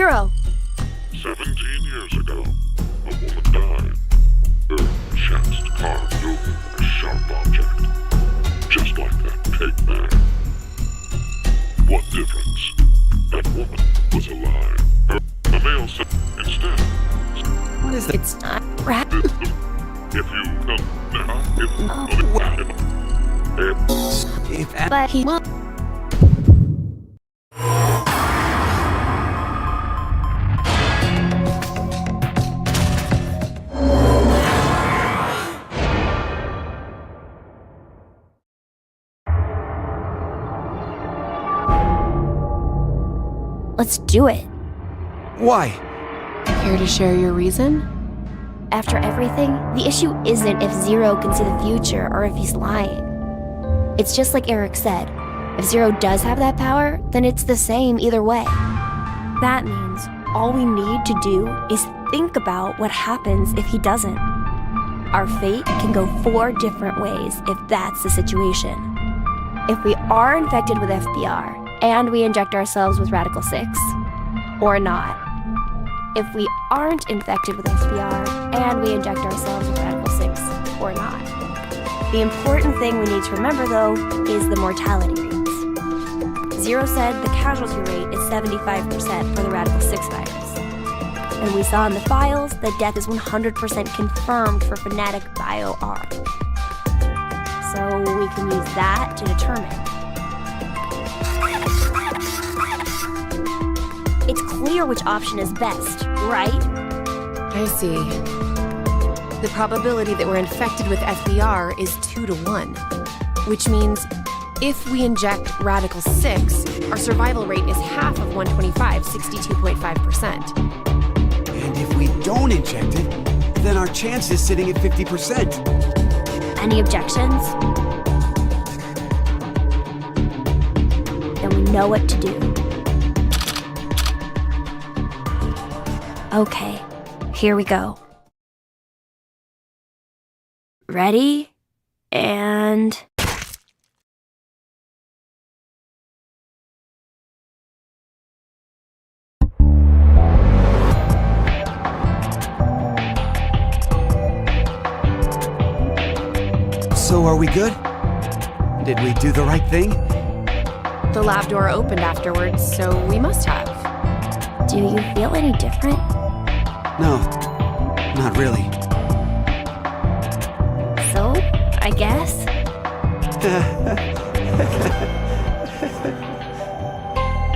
Zero. 17 years ago, a woman died. Her chest carved open a sharp object, just like that pig man. What difference? That woman was alive. A male said instead. What is it? It's not rat. If you But he won't. Let's do it. Why? Care to share your reason? After everything, the issue isn't if Zero can see the future or if he's lying. It's just like Eric said. If Zero does have that power, then it's the same either way. That means all we need to do is think about what happens if he doesn't. Our fate can go 4 different ways if that's the situation. If we are infected with FBR and we inject ourselves with Radical 6, or not. If we aren't infected with FBR and we inject ourselves with Radical 6, or not. The important thing we need to remember, though, is the mortality rates. Zero said the casualty rate is 75% for the Radical 6 virus. And we saw in the files that death is 100% confirmed for Fnatic Bio-R. So we can use that to determine. It's clear which option is best, right? I see. The probability that we're infected with FBR is 2 to 1, which means if we inject Radical 6, our survival rate is half of 125, 62.5%. And if we don't inject it, then our chance is sitting at 50%. Any objections? Then we know what to do. Okay, here we go. Ready? And... So are we good? Did we do the right thing? The lab door opened afterwards, so we must have. Do you feel any different? No, not really. So, I guess?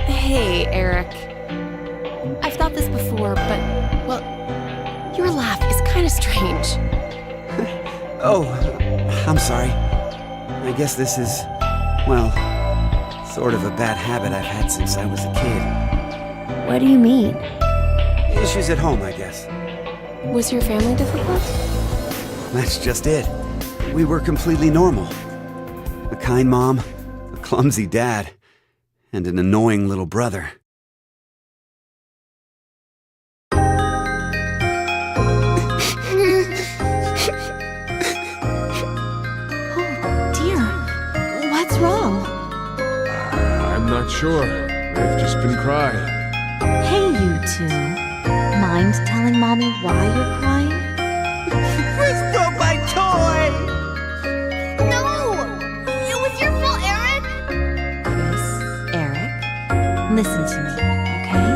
Hey, Eric. I've thought this before, but, well, your laugh is kind of strange. Oh, I'm sorry. I guess this is, well, sort of a bad habit I've had since I was a kid. What do you mean? Issues at home, I guess. Was your family difficult? That's just it. We were completely normal. A kind mom, a clumsy dad, and an annoying little brother. Oh, dear. What's wrong? I'm not sure. They've just been crying. Hey, you two. Mind telling Mommy why you're crying? We stole my toy! No! It was your fault, Eric! Chris, Eric, listen to me, okay?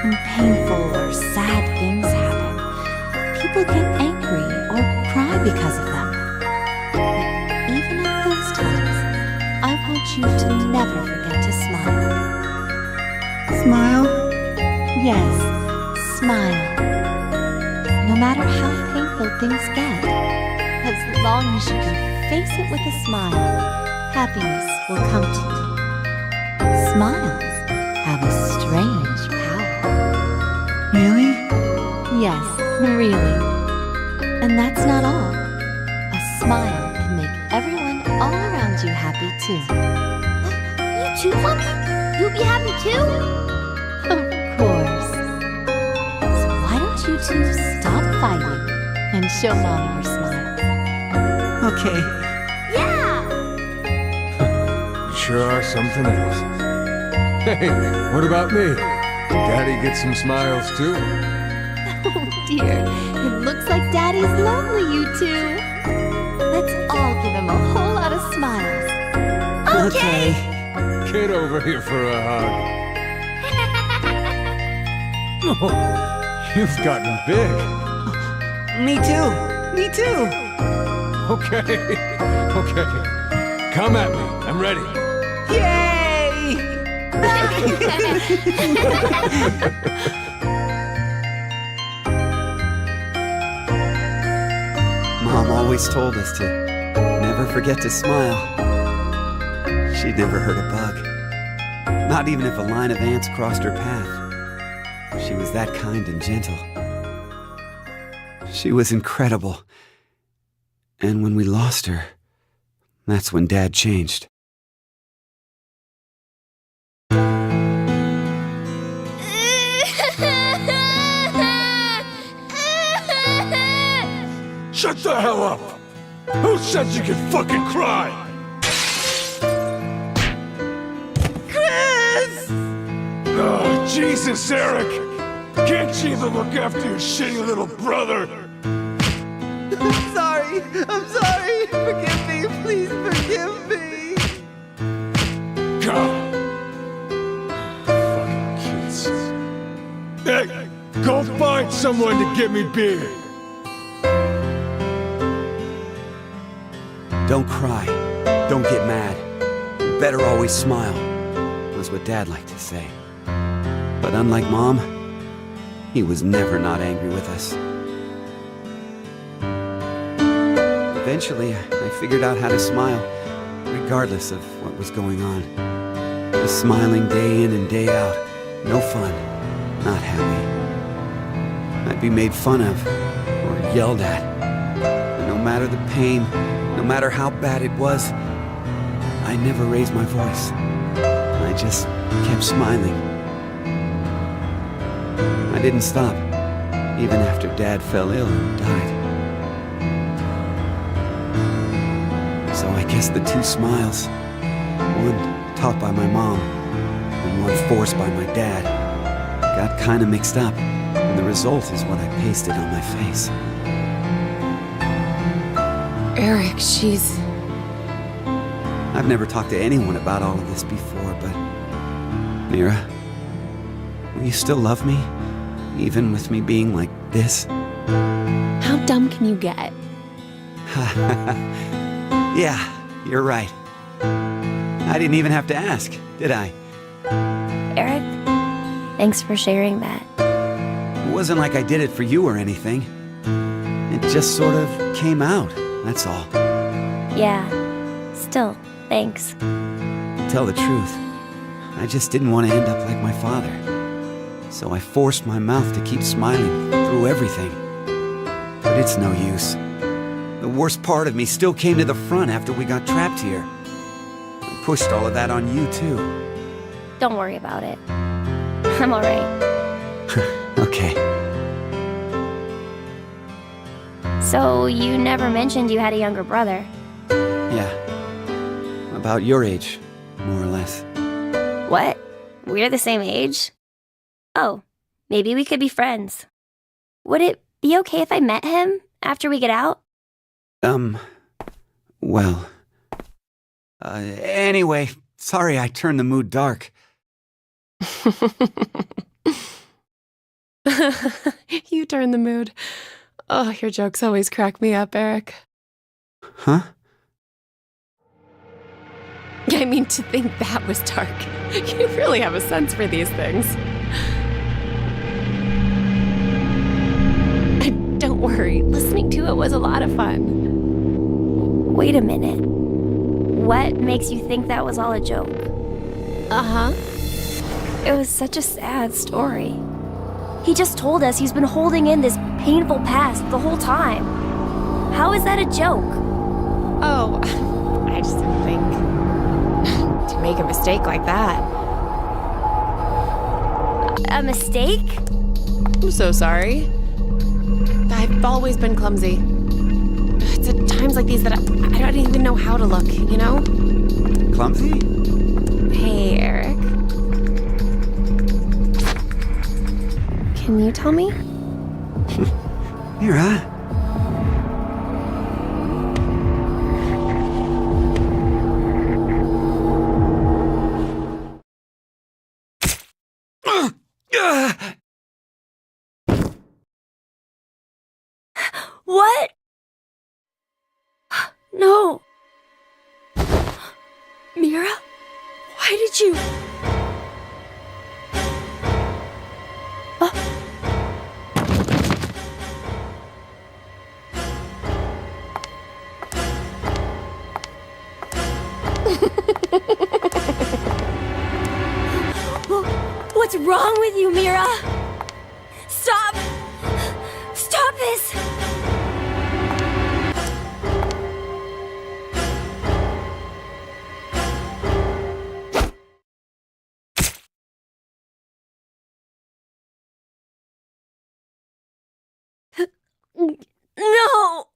When painful or sad things happen, people get angry or cry because of them. But even in those times, I want you to never forget to smile. Smile? Yes, smile. No matter how painful things get, as long as you can face it with a smile, happiness will come to you. Smiles have a strange power. Really? Yes, really. And that's not all. A smile can make everyone all around you happy too. You too, Mommy? You'll be happy too? Of course. So why don't you two stop fighting and show Mommy your smile? Okay. Yeah! You sure are something else. Hey, what about me? Daddy gets some smiles too. Oh dear, it looks like Daddy's lonely, you two. Let's all give him a whole lot of smiles. Okay. Get over here for a hug. Oh, you've gotten big. Me too. Me too. Okay. Okay. Come at me. I'm ready. Yay! Mom always told us to never forget to smile. She'd never hurt a bug. Not even if a line of ants crossed her path. She was that kind and gentle. She was incredible. And when we lost her, that's when Dad changed. Shut the hell up! Who said you could fucking cry? Chris! Oh, Jesus, Eric! Can't you even look after your shitty little brother? I'm sorry. I'm sorry. Forgive me. Please forgive me. God. Fucking kids. Hey, go find someone to get me beer. Don't cry. Don't get mad. You better always smile, was what Dad liked to say. But unlike Mom, he was never not angry with us. Eventually, I figured out how to smile, regardless of what was going on. Just smiling day in and day out. No fun. Not happy. I'd be made fun of or yelled at. But no matter the pain, no matter how bad it was, I never raised my voice. I just kept smiling. I didn't stop, even after Dad fell ill and died. So I guess the two smiles, one taught by my mom and one forced by my dad, got kinda mixed up, and the result is what I pasted on my face. Eric, she's... I've never talked to anyone about all of this before, but... Mira, will you still love me? Even with me being like this? How dumb can you get? Yeah, you're right. I didn't even have to ask, did I? Eric, thanks for sharing that. It wasn't like I did it for you or anything. It just sort of came out, that's all. Yeah, still, thanks. To tell the truth, I just didn't want to end up like my father. So I forced my mouth to keep smiling through everything. But it's no use. The worst part of me still came to the front after we got trapped here. I pushed all of that on you, too. Don't worry about it. I'm alright. Okay. So, you never mentioned you had a younger brother. Yeah. About your age, more or less. What? We're the same age? Oh, maybe we could be friends. Would it be okay if I met him after we get out? Well... anyway, sorry I turned the mood dark. You turn the mood. Oh, your jokes always crack me up, Eric. Huh? I mean, to think that was dark. You really have a sense for these things. Don't worry, listening to it was a lot of fun. Wait a minute. What makes you think that was all a joke? Uh-huh. It was such a sad story. He just told us he's been holding in this painful past the whole time. How is that a joke? Oh, I just didn't think to make a mistake like that. A mistake? I'm so sorry. I've always been clumsy. It's at times like these that I don't even know how to look, you know? Clumsy? Hey, Eric. Can you tell me? Mira? What? No. Mira? Why did you... What's wrong with you, Mira? Stop! Stop this! No!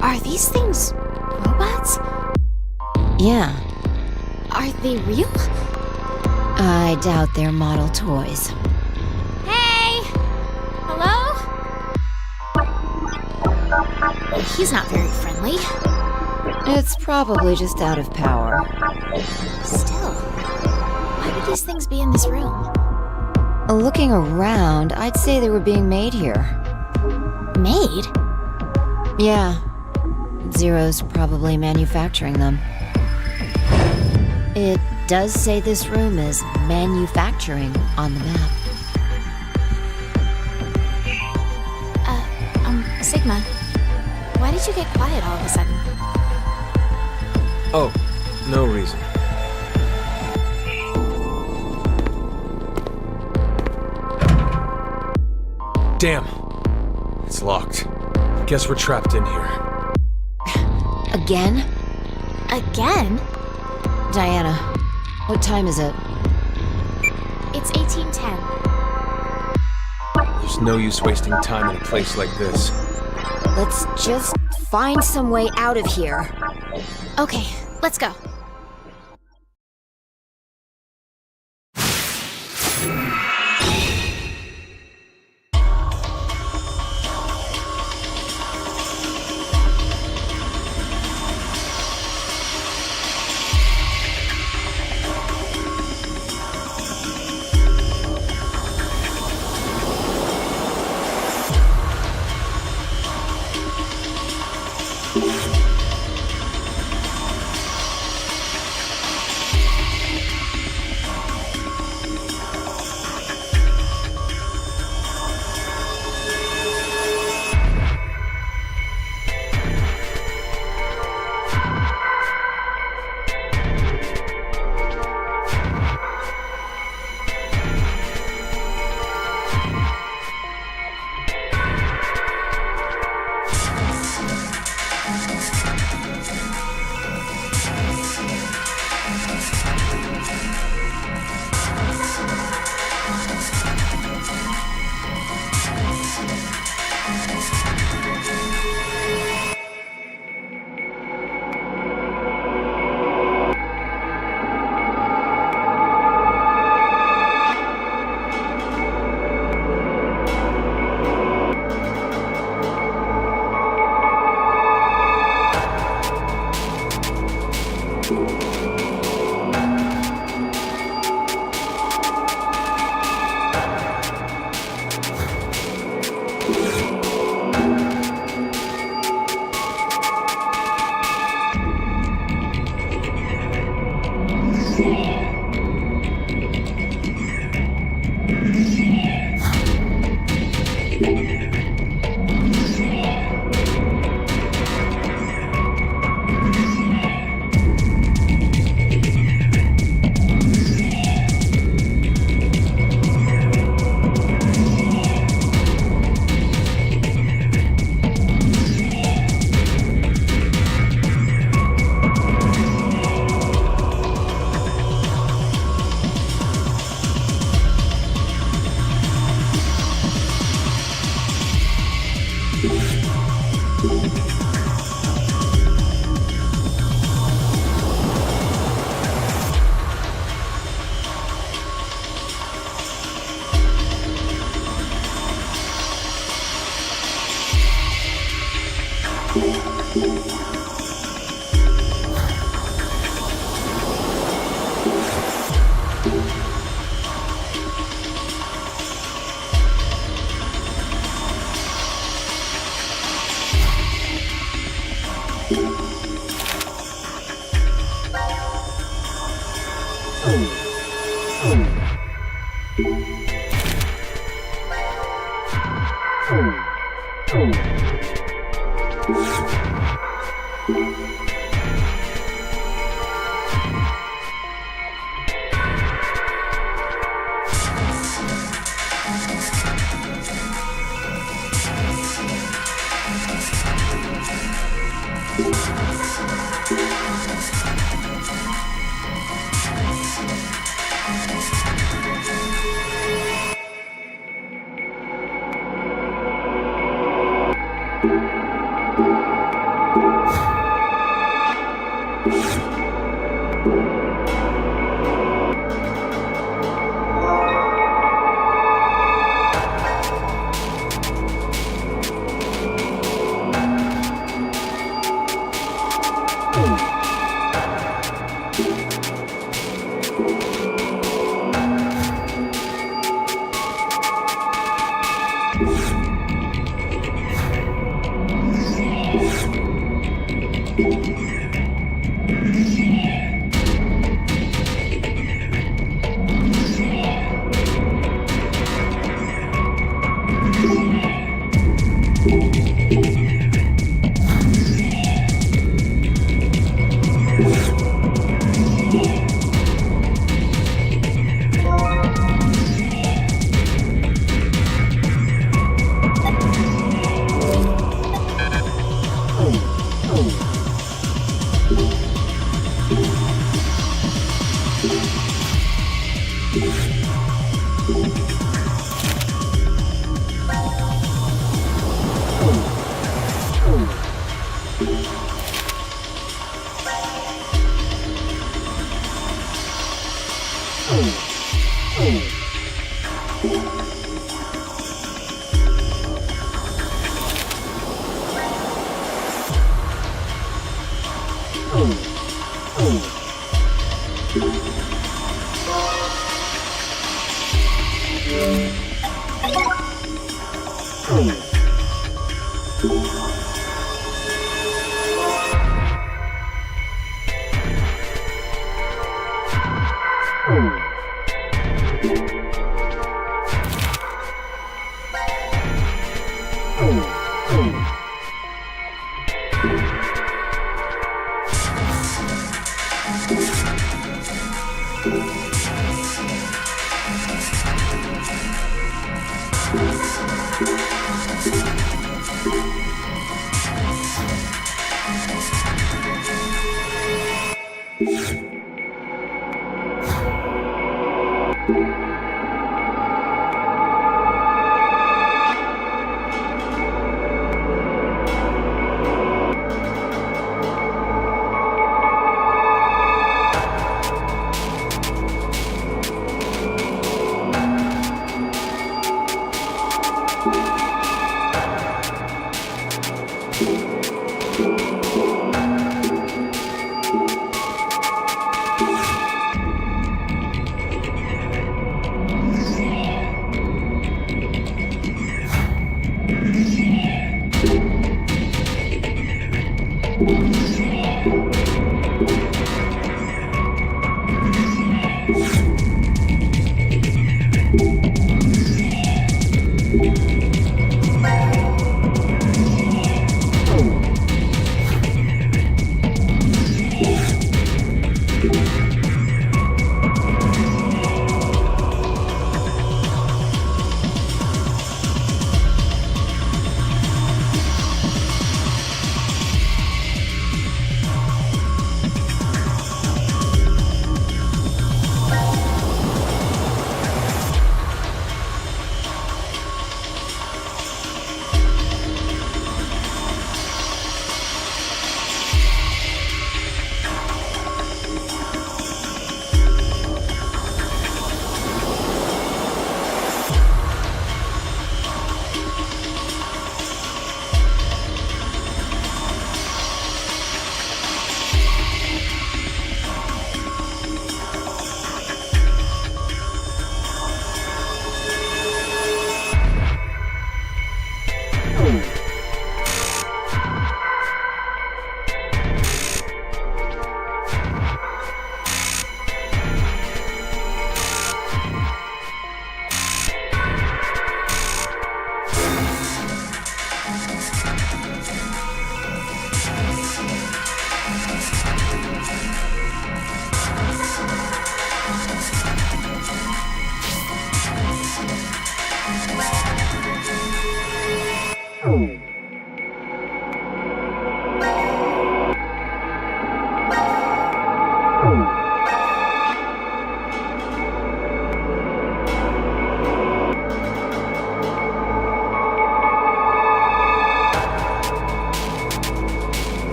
Are these things robots? Yeah, Are they real? I doubt they're model toys. Hey! Hello? He's not very friendly. It's probably just out of power. Still, why would these things be in this room? Looking around, I'd say they were being made here. Made? Yeah. Zero's probably manufacturing them. It does say this room is manufacturing on the map. Sigma, why did you get quiet all of a sudden? Oh, no reason. Damn. It's locked. Guess we're trapped in here. Again? Again? Diana, what time is it? It's 1810. There's no use wasting time in a place like this. Let's just find some way out of here. Okay, let's go.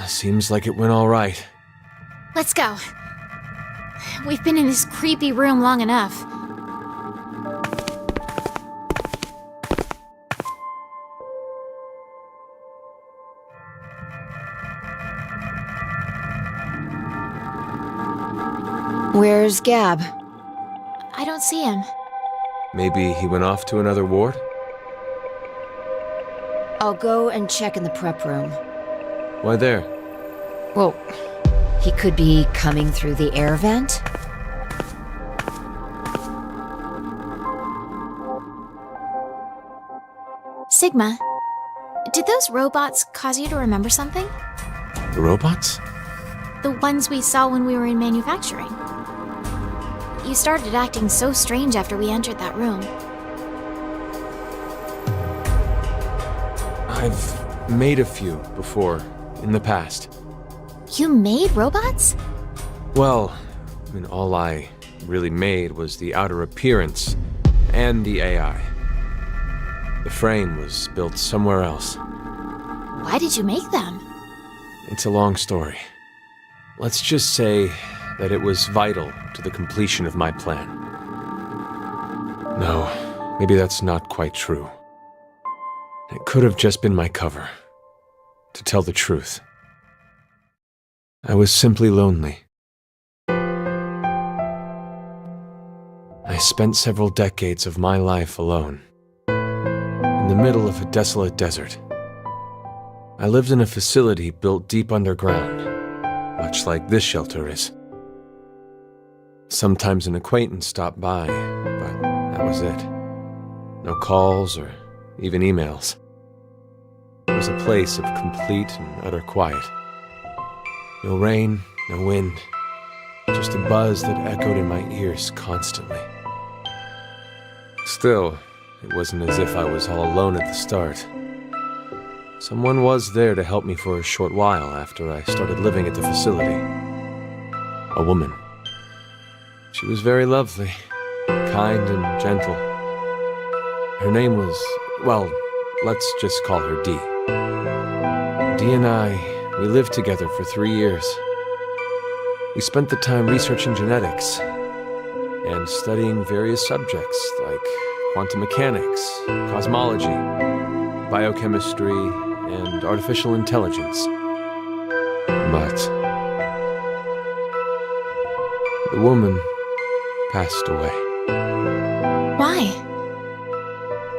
seems like it went all right. Let's go. We've been in this creepy room long enough. Where's Gab? I don't see him. Maybe he went off to another ward? I'll go and check in the prep room. Why there? Well, he could be coming through the air vent. Sigma, did those robots cause you to remember something? The robots? The ones we saw when we were in manufacturing. You started acting so strange after we entered that room. I've made a few before, in the past. You made robots? Well, I mean, all I really made was the outer appearance and the AI. The frame was built somewhere else. Why did you make them? It's a long story. Let's just say that it was vital to the completion of my plan. No, maybe that's not quite true. It could have just been my cover. To tell the truth, I was simply lonely. I spent several decades of my life alone, in the middle of a desolate desert. I lived in a facility built deep underground, much like this shelter is. Sometimes an acquaintance stopped by, but that was it. No calls or even emails. It was a place of complete and utter quiet. No rain, no wind, just a buzz that echoed in my ears constantly. Still, it wasn't as if I was all alone at the start. Someone was there to help me for a short while after I started living at the facility. A woman. She was very lovely, kind and gentle. Her name was, well, let's just call her Dee. Dee and I, we lived together for 3 years. We spent the time researching genetics and studying various subjects like quantum mechanics, cosmology, biochemistry, and artificial intelligence. But the woman passed away. Why?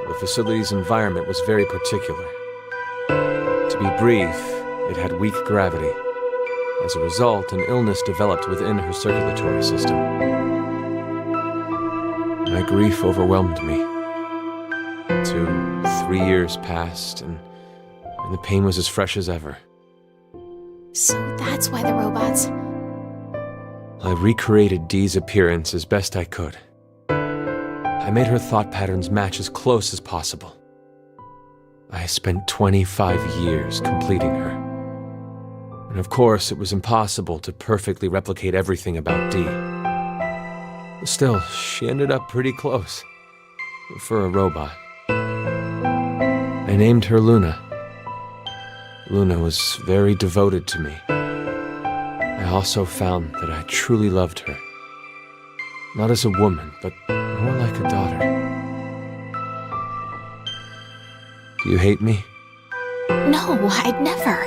The facility's environment was very particular. To be brief, it had weak gravity. As a result, an illness developed within her circulatory system. My grief overwhelmed me. 3 years passed, and the pain was as fresh as ever. So that's why the robots... I recreated Dee's appearance as best I could. I made her thought patterns match as close as possible. I spent 25 years completing her. And of course, it was impossible to perfectly replicate everything about Dee. Still, she ended up pretty close. For a robot. I named her Luna. Luna was very devoted to me. I also found that I truly loved her. Not as a woman, but more like a daughter. Do you hate me? No, I'd never.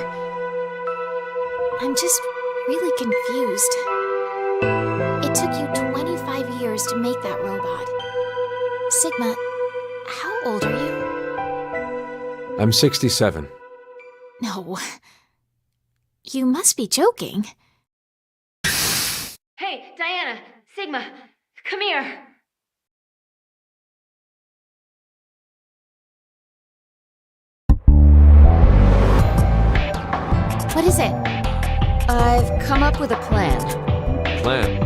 I'm just really confused. It took you 25 years to make that robot. Sigma, how old are you? I'm 67. No. You must be joking. Hey, Diana, Sigma, come here. What is it? I've come up with a plan. Plan?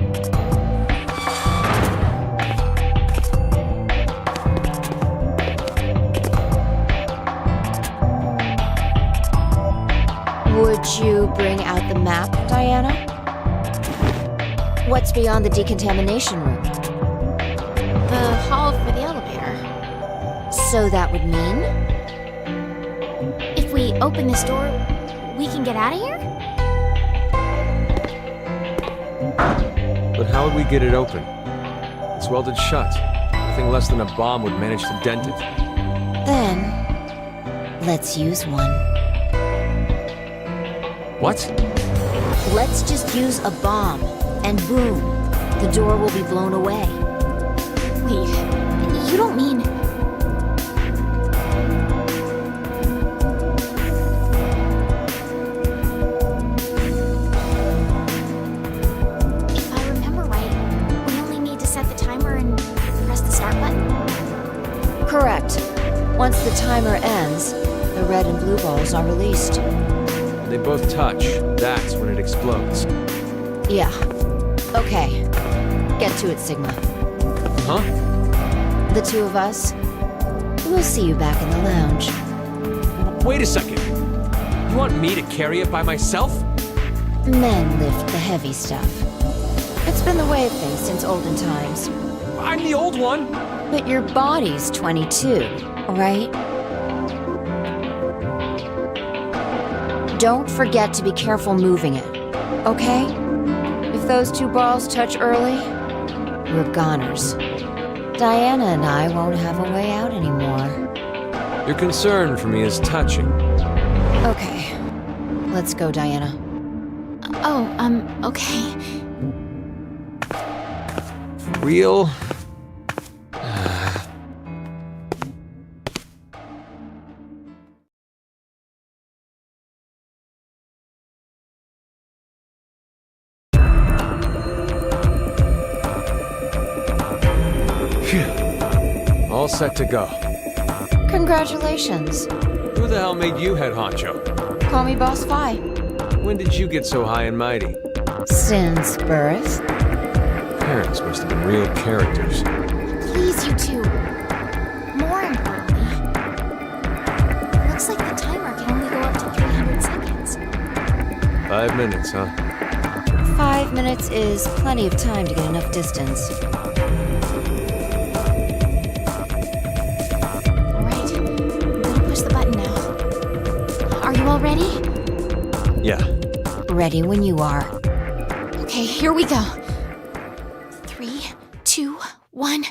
Would you bring out the map, Diana? What's beyond the decontamination room? The hall for the elevator. So that would mean? If we open this door, we can get out of here? But how would we get it open? It's welded shut. Nothing less than a bomb would manage to dent it. Then, let's use one. What? Let's just use a bomb, and boom, the door will be blown away. Wait, you don't mean... If I remember right, we only need to set the timer and press the start button? Correct. Once the timer ends, the red and blue balls are released. When they both touch, that's when it explodes. Yeah. Okay. Get to it, Sigma. Huh? The two of us. We'll see you back in the lounge. Wait a second. You want me to carry it by myself? Men lift the heavy stuff. It's been the way of things since olden times. I'm the old one. But your body's 22, right? Don't forget to be careful moving it, okay? If those two balls touch early, we're goners. Diana and I won't have a way out anymore. Your concern for me is touching. Okay. Let's go, Diana. Oh, okay. For real? All set to go. Congratulations. Who the hell made you head honcho? Call me Boss Fi. When did you get so high and mighty? Since birth. Parents must have been real characters. Please, you two. More importantly, looks like the timer can only go up to 300 seconds. 5 minutes, huh? 5 minutes is plenty of time to get enough distance. Alright, I'm gonna push the button now. Are you all ready? Yeah. Ready when you are. Okay, here we go. 3, 2, 1.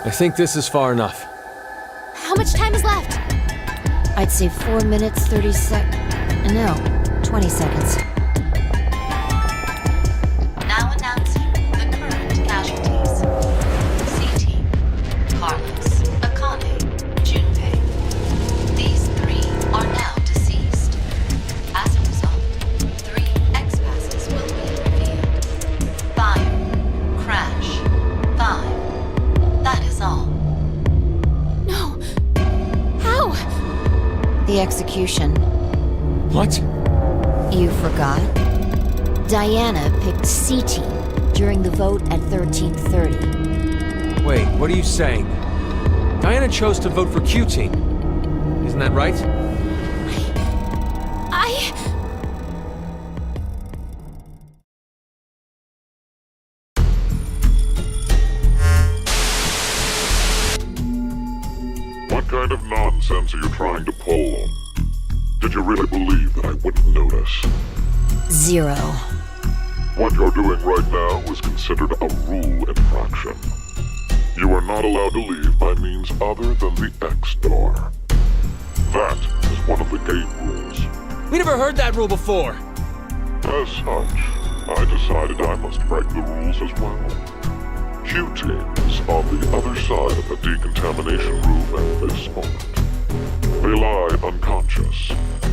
I think this is far enough. How much time is left? I'd say 4 minutes, 30 No, 20 seconds. Now announcing the current casualties. C-Team, Carlos, Akane, Junpei. These 3 are now deceased. As a result, 3 X-passes will be revealed. Fire, crash, 5. That is all. No. How? The execution. What? You forgot? Diana picked C-Team during the vote at 13:30. Wait, what are you saying? Diana chose to vote for Q-Team. Isn't that right? I... What kind of nonsense are you trying to pull? Did you really believe that I wouldn't notice? 0. What you're doing right now is considered a rule infraction. You are not allowed to leave by means other than the X door. That is one of the game rules. We never heard that rule before. As such, I decided I must break the rules as well. Q-Team is on the other side of the decontamination room at this moment. They lie unconscious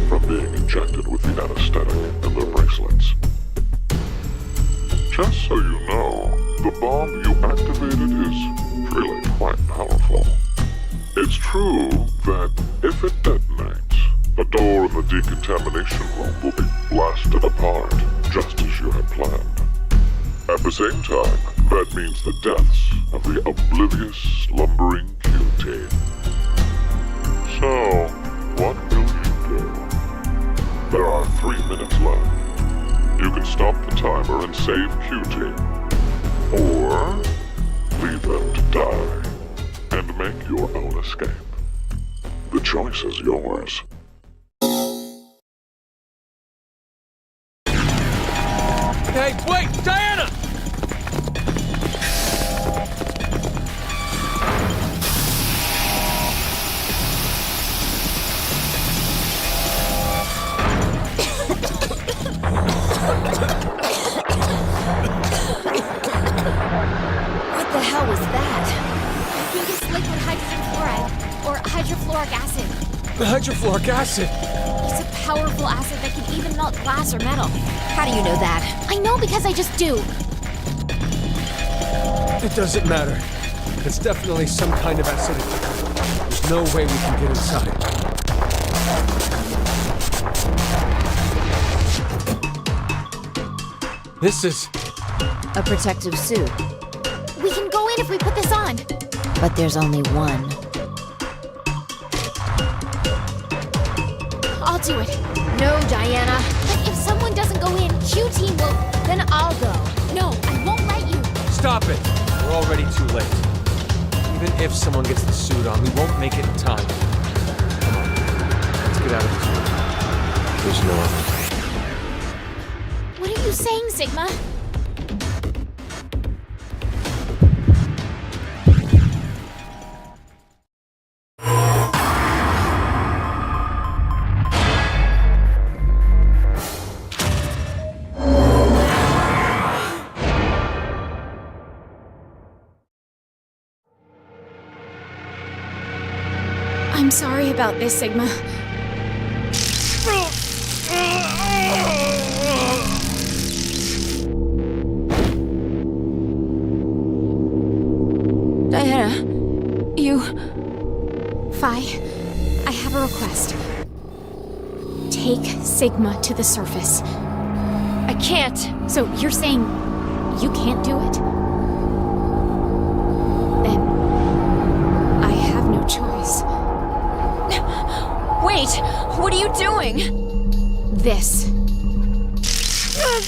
from being injected with the anesthetic in their bracelets. Just so you know, the bomb you activated is really quite powerful. It's true that if it detonates, the door in the decontamination room will be blasted apart, just as you had planned. At the same time, that means the deaths of the oblivious, slumbering Q-Team. So, what will you do? There are 3 minutes left. You can stop the timer and save Q-Team. Or, leave them to die and make your own escape. The choice is yours. Hey, wait! Diana! What the hell was that? I think it's liquid hydrogen fluoride, or hydrofluoric acid. The hydrofluoric acid! It's a powerful acid that can even melt glass or metal. How do you know that? I know because I just do. It doesn't matter. It's definitely some kind of acidic. There's no way we can get inside. This is... A protective suit, We can go in if we put this on. but there's only one. I'll do it. No, Diana. But if someone doesn't go in, Q-Team will... Then I'll go. No, I won't let you. Stop it! We're already too late. Even if someone gets the suit on, we won't make it in time. Come on, let's get out of this room. There's no other way. What are you saying, Sigma? I'm sorry about this, Sigma. Diana, you... Phi, I have a request. Take Sigma to the surface. I can't. So you're saying you can't do it? Then I have no choice. Wait, what are you doing? This. No.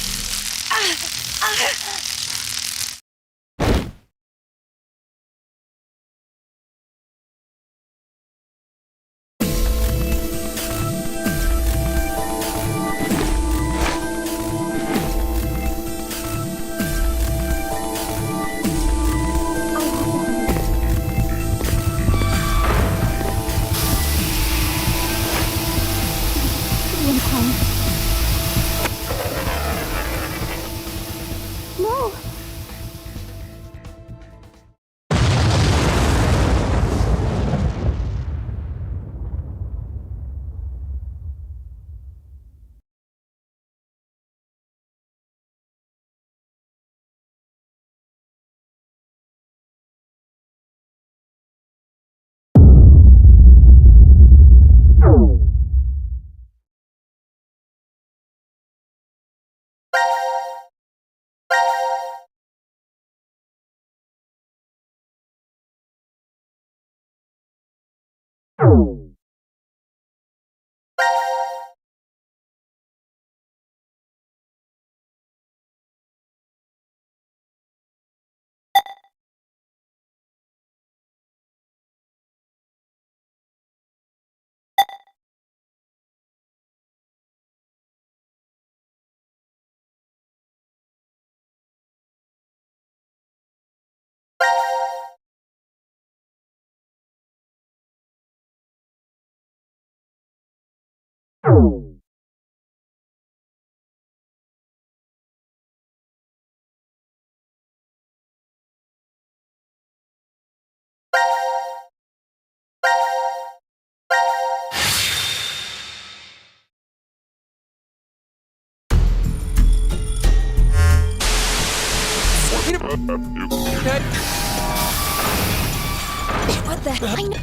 What the... I know.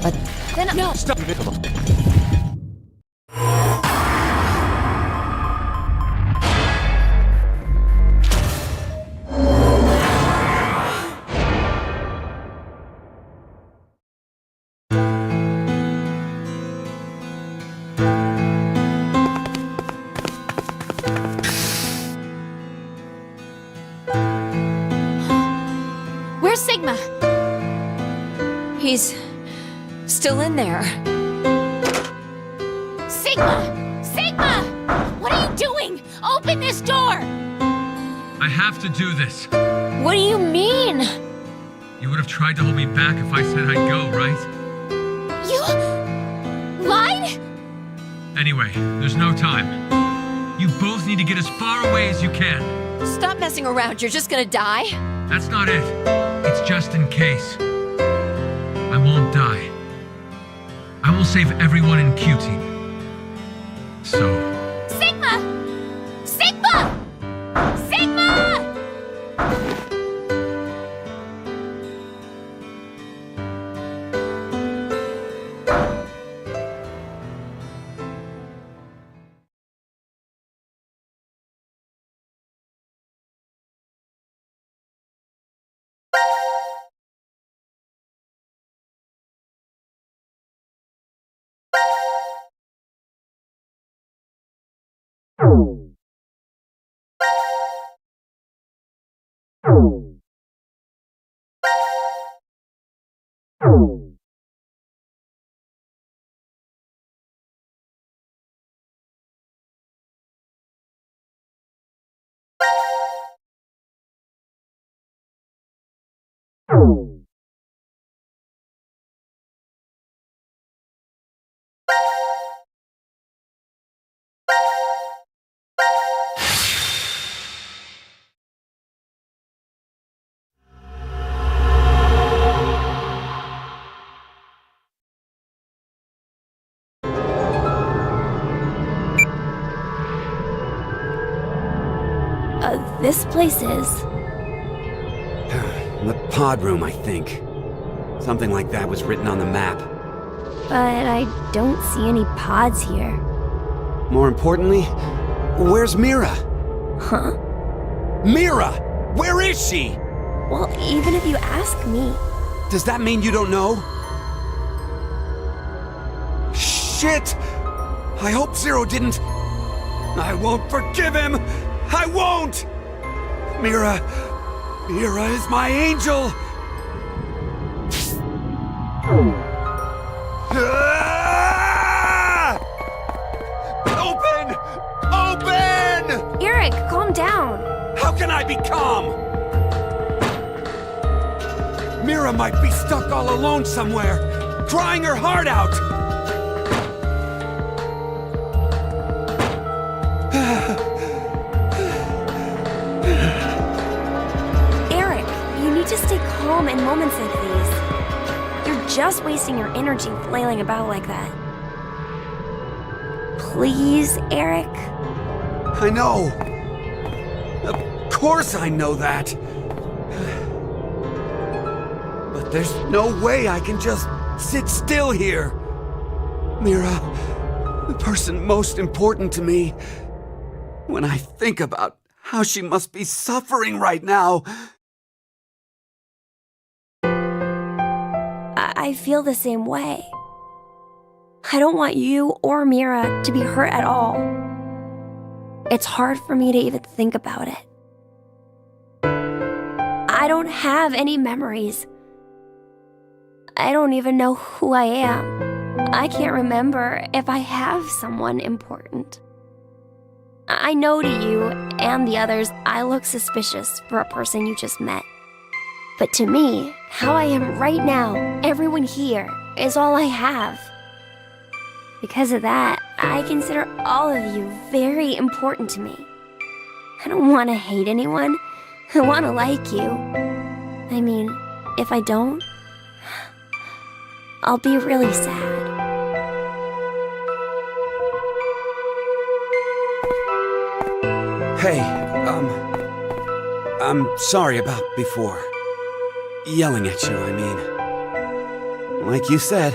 But Then... No. Stop it! Come on. Where's Sigma? He's still in there. Sigma! Sigma! What are you doing? Open this door! I have to do this. What do you mean? You would have tried to hold me back if I said I'd go, right? You... lied? Anyway, there's no time. You both need to get as far away as you can. Stop messing around, you're just gonna die? That's not it. It's just in case. I won't die. I will save everyone in Q-Team. So... Sigma! Sigma! Sigma! This place is. The pod room, I think. Something like that was written on the map. But I don't see any pods here. More importantly, where's Mira? Huh? Mira! Where is she? Well, even if you ask me. Does that mean you don't know? Shit! I hope Zero didn't... I won't forgive him! I won't! Mira is my angel! Ah! Open! Open! Eric, calm down. How can I be calm? Mira might be stuck all alone somewhere, crying her heart out. Eric, you need to stay calm in moments like these. You're just wasting your energy flailing about like that. Please, Eric? I know. Of course I know that. But there's no way I can just sit still here. Mira, the person most important to me. When I think about how she must be suffering right now. I feel the same way. I don't want you or Mira to be hurt at all. It's hard for me to even think about it. I don't have any memories. I don't even know who I am. I can't remember if I have someone important. I know to you and the others, I look suspicious for a person you just met. But to me, how I am right now, everyone here, is all I have. Because of that, I consider all of you very important to me. I don't want to hate anyone. I want to like you. I mean, if I don't, I'll be really sad. Hey, I'm sorry about before. Yelling at you, I mean. Like you said,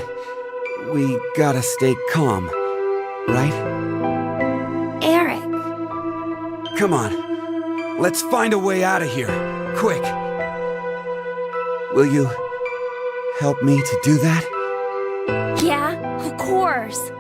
we gotta stay calm, right? Eric. Come on, let's find a way out of here, quick. Will you help me to do that? Yeah, of course.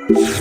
Ugh.